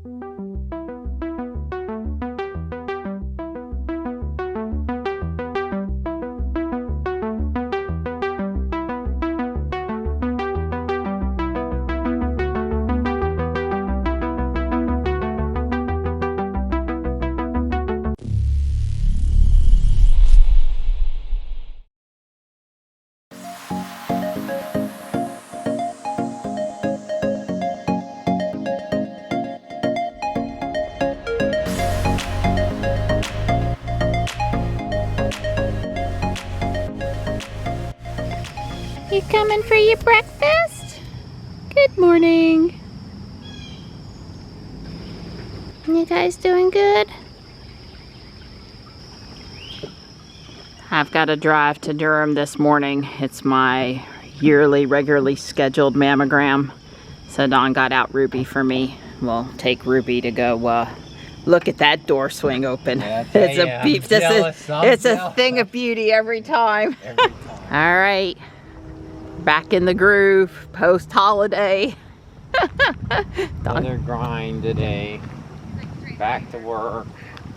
You coming for your breakfast? Good morning. You guys doing good? I've got to drive to Durham this morning. It's my yearly, regularly scheduled mammogram. So Dawn got out Ruby for me. We'll take Ruby to go look at that door swing open. Yeah, it's a beef. It's a thing of beauty every time. Every time. All right. Back in the groove, post-holiday. Another grind today. Back to work.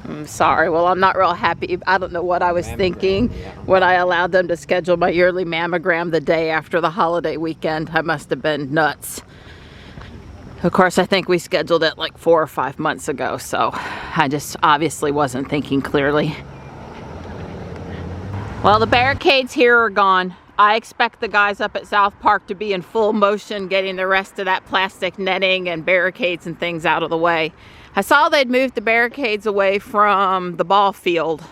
I'm sorry. Well, I'm not real happy. I don't know what I was thinking when I allowed them to schedule my yearly mammogram the day after the holiday weekend. I must have been nuts. Of course, I think we scheduled it like 4 or 5 months ago, so I just obviously wasn't thinking clearly. Well, the barricades here are gone. I expect the guys up at South Park to be in full motion getting the rest of that plastic netting and barricades and things out of the way. I saw they'd moved the barricades away from the ball field.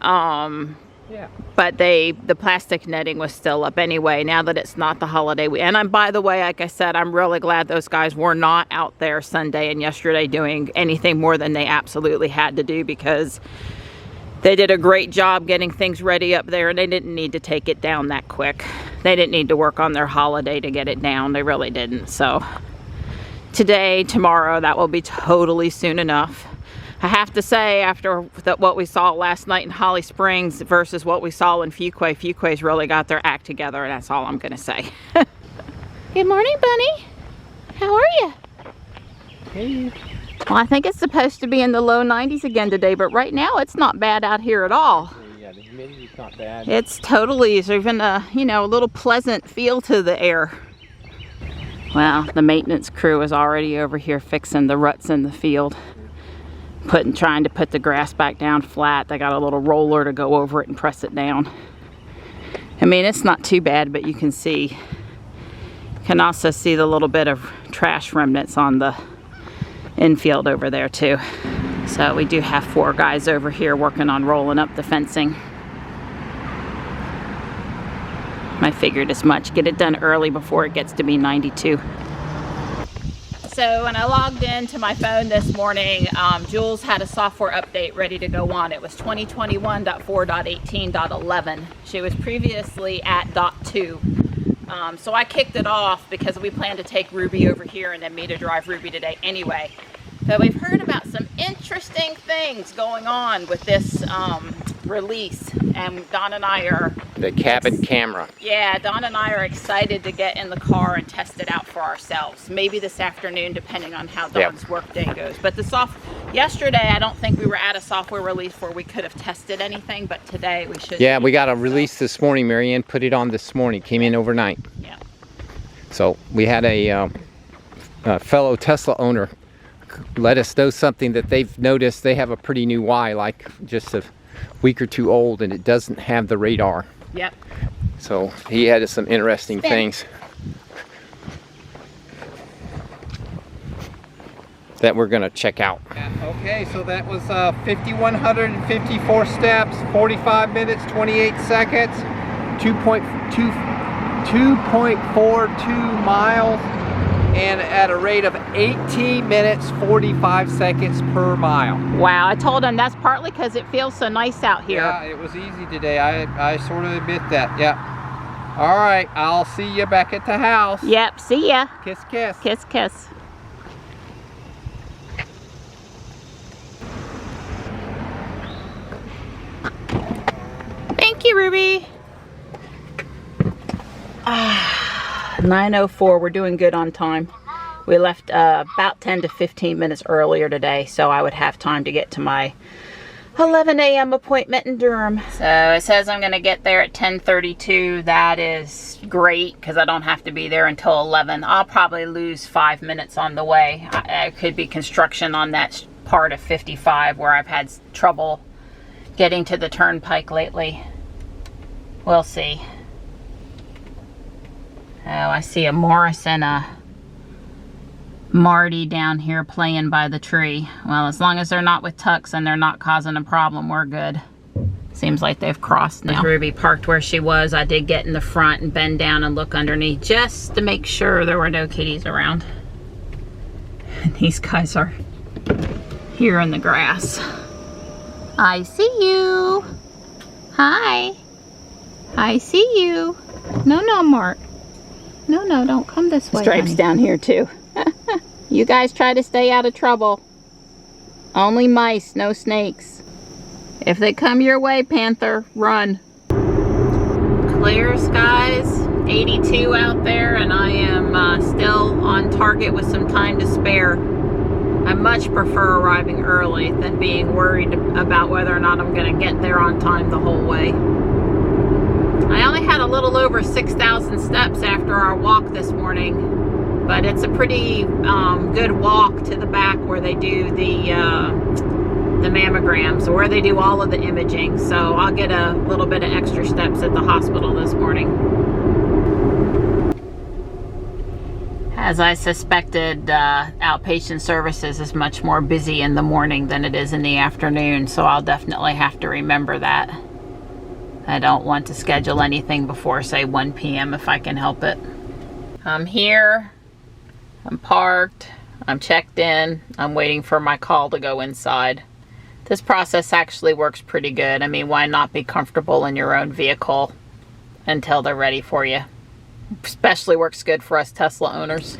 But the plastic netting was still up anyway, now that it's not the holiday. And by the way, like I said, I'm really glad those guys were not out there Sunday and yesterday doing anything more than they absolutely had to do, because they did a great job getting things ready up there, and they didn't need to take it down that quick. They didn't need to work on their holiday to get it down. They really didn't. So today, tomorrow, that will be totally soon enough. I have to say, after what we saw last night in Holly Springs versus what we saw in Fuquay, Fuquay's really got their act together, and that's all I'm gonna say. Good morning, Bunny. How are you? Hey. Well, I think it's supposed to be in the low 90s again today, but right now it's not bad out here at all. Yeah, the humidity's not bad. It's totally, there's even a, you know, a little pleasant feel to the air. Well, the maintenance crew is already over here fixing the ruts in the field. Trying to put the grass back down flat. They got a little roller to go over it and press it down. I mean, it's not too bad, but you can see, you can also see the little bit of trash remnants on the infield over there too. So we do have 4 guys over here working on rolling up the fencing. I figured as much. Get it done early before it gets to be 92. So when I logged into my phone this morning, Jules had a software update ready to go on. It was 2021.4.18.11. She was previously at .2. So I kicked it off because we plan to take Ruby over here and then me to drive Ruby today anyway. So we've heard about some interesting things going on with this release, and Don and I are... The cabin camera. Yeah, Don and I are excited to get in the car and test it out for ourselves. Maybe this afternoon, depending on how Don's work day goes. But yesterday, I don't think we were at a software release where we could have tested anything, but today we should. Yeah, we got a release this morning. Marianne put it on this morning. Came in overnight. Yeah. So we had a fellow Tesla owner let us know something that they've noticed. They have a pretty new Y, like just a week or 2 old, and it doesn't have the radar. Yep. So he had some interesting things that we're gonna check out. Okay, so that was 5,154 steps, 45 minutes, 28 seconds, 2.42 miles, and at a rate of 18 minutes, 45 seconds per mile. Wow, I told him that's partly because it feels so nice out here. Yeah, it was easy today. I sort of admit that, yeah. All right, I'll see you back at the house. Yep, see ya. Kiss, kiss. Kiss, kiss. Thank you, Ruby. 9:04, we're doing good on time. We left about 10 to 15 minutes earlier today, so I would have time to get to my 11 a.m. appointment in Durham. So it says I'm gonna get there at 10:32. That is great because I don't have to be there until 11. I'll probably lose 5 minutes on the way. It could be construction on that part of 55 where I've had trouble getting to the turnpike lately. We'll see. Oh, I see a Morris and a Marty down here playing by the tree. Well, as long as they're not with Tux and they're not causing a problem, we're good. Seems like they've crossed now. Ruby parked where she was. I did get in the front and bend down and look underneath just to make sure there were no kitties around. And these guys are here in the grass. I see you. Hi. I see you. No, Mark. No, don't come this way. Stripes honey. Down here too. You guys try to stay out of trouble. Only mice, no snakes. If they come your way, Panther, run. Clear skies, 82 out there, and I am still on target with some time to spare. I much prefer arriving early than being worried about whether or not I'm going to get there on time the whole way. I only had a little over 6,000 steps after our walk this morning. But it's a pretty good walk to the back where they do the mammograms, or where they do all of the imaging. So I'll get a little bit of extra steps at the hospital this morning. As I suspected, outpatient services is much more busy in the morning than it is in the afternoon. So I'll definitely have to remember that. I don't want to schedule anything before, say, 1 p.m. if I can help it. I'm here. I'm parked, I'm checked in, I'm waiting for my call to go inside. This process actually works pretty good. I mean, why not be comfortable in your own vehicle until they're ready for you? Especially works good for us Tesla owners.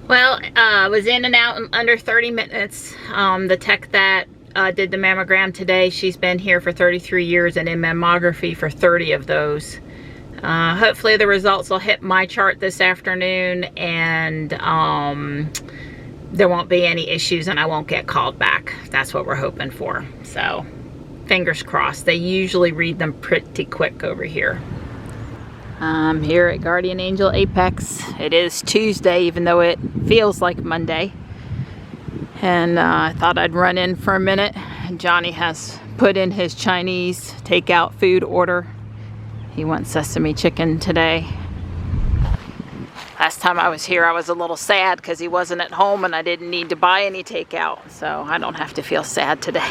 Well, I was in and out in under 30 minutes. The tech that did the mammogram today, she's been here for 33 years and in mammography for 30 of those. Hopefully the results will hit my chart this afternoon, and there won't be any issues and I won't get called back. That's what we're hoping for. So fingers crossed. They usually read them pretty quick over here. I'm here at Guardian Angel Apex. It is Tuesday, even though it feels like Monday. And I thought I'd run in for a minute. Johnny has put in his Chinese takeout food order. He wants sesame chicken today. Last time I was here, I was a little sad because he wasn't at home and I didn't need to buy any takeout. So I don't have to feel sad today.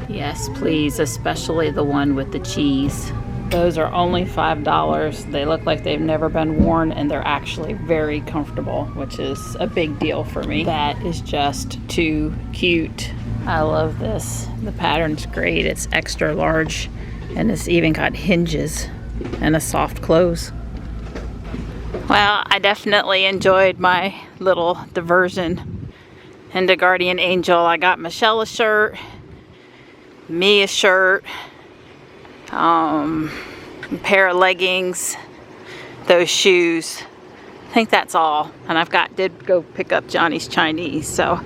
Yes, please, especially the one with the cheese. Those are only $5. They look like they've never been worn, and they're actually very comfortable, which is a big deal for me. That is just too cute. I love this. The pattern's great. It's extra large. And it's even got hinges and a soft close. Well, I definitely enjoyed my little diversion into Guardian Angel. I got Michelle a shirt, me a shirt, a pair of leggings, those shoes. I think that's all. And did go pick up Johnny's Chinese. So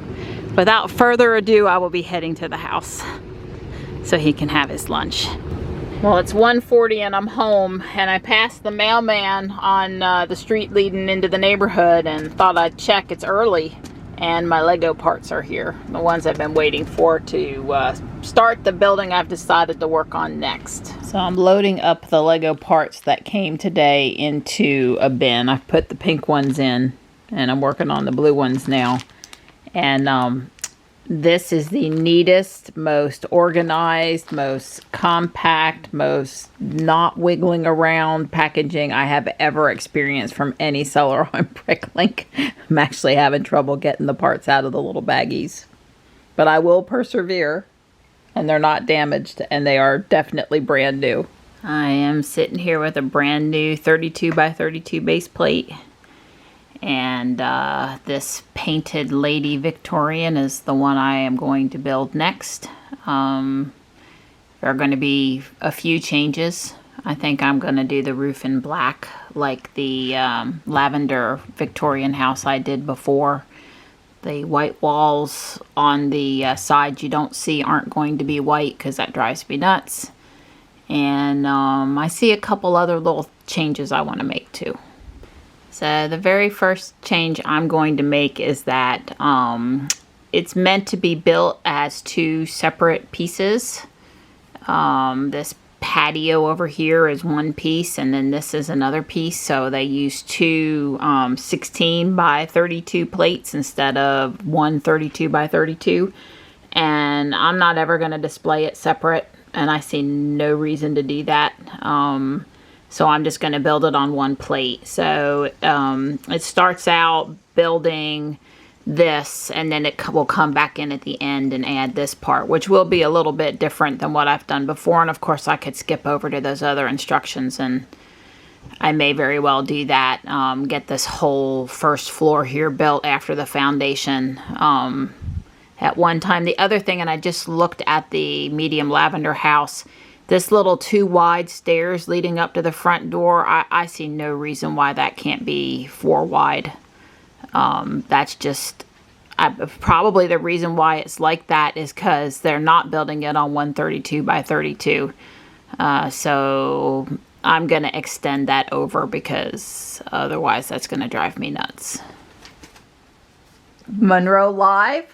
without further ado, I will be heading to the house so he can have his lunch. Well, it's 1:40 and I'm home, and I passed the mailman on the street leading into the neighborhood and thought I'd check. It's early and my Lego parts are here. The ones I've been waiting for to start the building I've decided to work on next. So I'm loading up the Lego parts that came today into a bin. I've put the pink ones in and I'm working on the blue ones now. And this is the neatest, most organized, most compact, most not wiggling around packaging I have ever experienced from any seller on Bricklink. I'm actually having trouble getting the parts out of the little baggies. But I will persevere, and they're not damaged, and they are definitely brand new. I am sitting here with a brand new 32 by 32 base plate. And this painted Lady Victorian is the one I am going to build next. There are going to be a few changes. I think I'm going to do the roof in black like the lavender Victorian house I did before. The white walls on the sides you don't see aren't going to be white because that drives me nuts. And I see a couple other little changes I want to make too. So the very first change I'm going to make is that it's meant to be built as two separate pieces. This patio over here is one piece, and then this is another piece. So they use two 16 by 32 plates instead of one 32 by 32. And I'm not ever going to display it separate, and I see no reason to do that. So I'm just going to build it on one plate. So it starts out building this, and then it will come back in at the end and add this part, which will be a little bit different than what I've done before. And of course I could skip over to those other instructions, and I may very well do that. Get this whole first floor here built after the foundation at one time. The other thing, and I just looked at the medium lavender house, this little 2 wide stairs leading up to the front door, I see no reason why that can't be 4 wide. That's just probably the reason why it's like that is because they're not building it on 132 by 32. So I'm going to extend that over because otherwise that's going to drive me nuts. Monroe Live.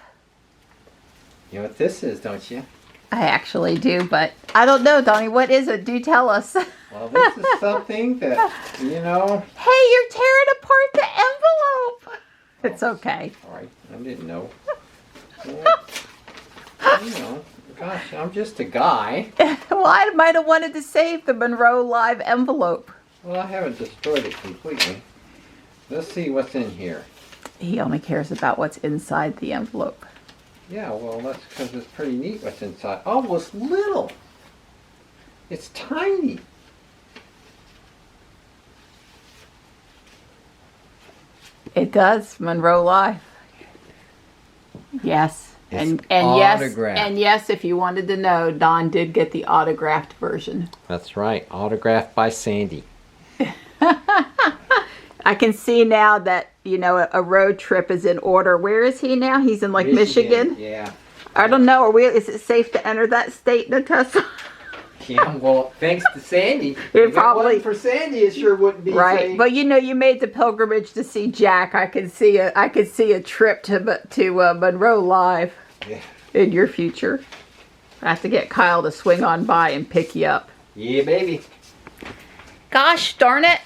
You know what this is, don't you? I actually do, but I don't know, Donnie. What is it? Do tell us. Well, this is something that, you know. Hey, you're tearing apart the envelope. It's okay. Sorry, I didn't know. Well, you know, gosh, I'm just a guy. Well, I might have wanted to save the Monroe Live envelope. Well, I haven't destroyed it completely. Let's see what's in here. He only cares about what's inside the envelope. Yeah, well, that's because it's pretty neat what's inside. Oh, it's little. It's tiny. It does, Monroe Live. Yes. It's yes, and yes, if you wanted to know, Don did get the autographed version. That's right, autographed by Sandy. I can see now that, you know, a road trip is in order. Where is he now? He's in like Michigan? Yeah. I don't know. Is it safe to enter that state in a Tesla? Yeah, well, thanks to Sandy. It probably for Sandy, it sure wouldn't be right. safe. But you know, you made the pilgrimage to see Jack. I could see a trip to Monroe Live in your future. I have to get Kyle to swing on by and pick you up. Yeah, baby. Gosh darn it.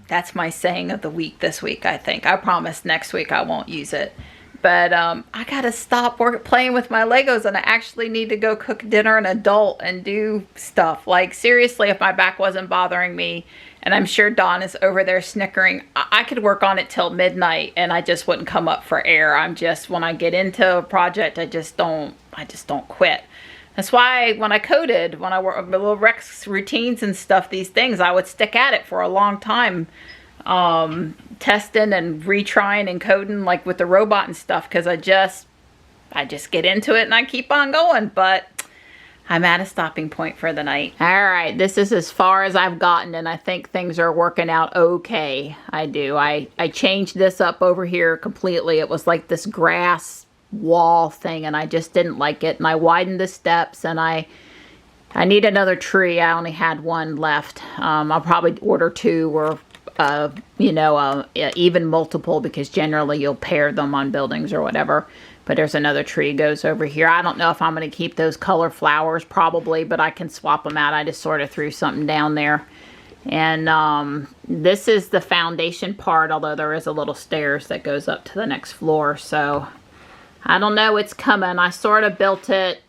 That's my saying of the week this week, I think. I promise next week I won't use it. But I got to stop playing with my Legos, and I actually need to go cook dinner an adult and do stuff. Like, seriously, if my back wasn't bothering me, and I'm sure Dawn is over there snickering, I could work on it till midnight, and I just wouldn't come up for air. I'm just, when I get into a project, I just don't quit. That's why when I coded, when I worked with little Rex routines and stuff, these things, I would stick at it for a long time, testing and retrying and coding, like with the robot and stuff, because I just get into it and I keep on going. But I'm at a stopping point for the night. All right, this is as far as I've gotten, and I think things are working out okay. I do. I changed this up over here completely. It was like this grass wall thing, and I just didn't like it, and I widened the steps, and I need another tree. I only had one left. I'll probably order 2 or even multiple, because generally you'll pair them on buildings or whatever. But there's another tree goes over here. I don't know if I'm going to keep those color flowers, probably, but I can swap them out. I just sort of threw something down there. And this is the foundation part, although there is a little stairs that goes up to the next floor. So I don't know, it's coming. I sort of built it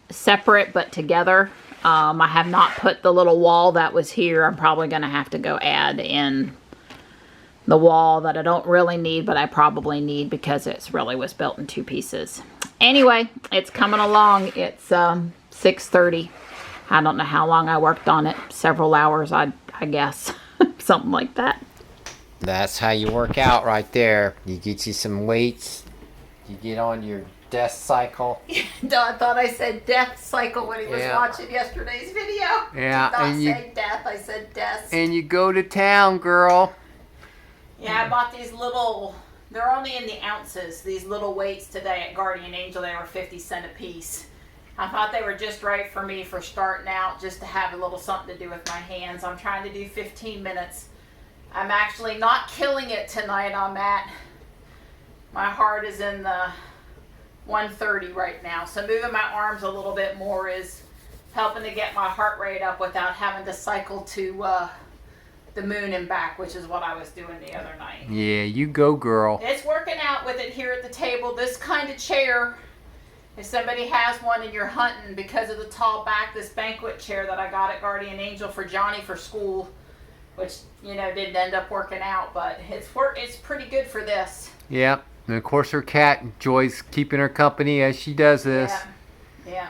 separate but together. I have not put the little wall that was here. I'm probably going to have to go add in the wall that I don't really need, but I probably need because it really was built in 2 pieces. Anyway, it's coming along. It's 6:30. I don't know how long I worked on it. Several hours, I guess. Something like that. That's how you work out right there. You get you some weights. You get on your desk cycle. Don thought I said death cycle when he was Yeah. watching yesterday's video. Yeah, Did not and you- say death, I said death. And you go to town, girl. Yeah, I bought these little, they're only in the ounces, these little weights today at Guardian Angel. They were 50 cents a piece. I thought they were just right for me for starting out, just to have a little something to do with my hands. I'm trying to do 15 minutes. I'm actually not killing it tonight on that. My heart is in the 130 right now. So moving my arms a little bit more is helping to get my heart rate up without having to cycle to the moon and back, which is what I was doing the other night. Yeah, you go, girl. It's working out with it here at the table. This kind of chair, if somebody has one and you're hunting, because of the tall back, this banquet chair that I got at Guardian Angel for Johnny for school, which, you know, didn't end up working out, but it's pretty good for this. Yeah, and of course her cat enjoys keeping her company as she does this. Yeah, yeah.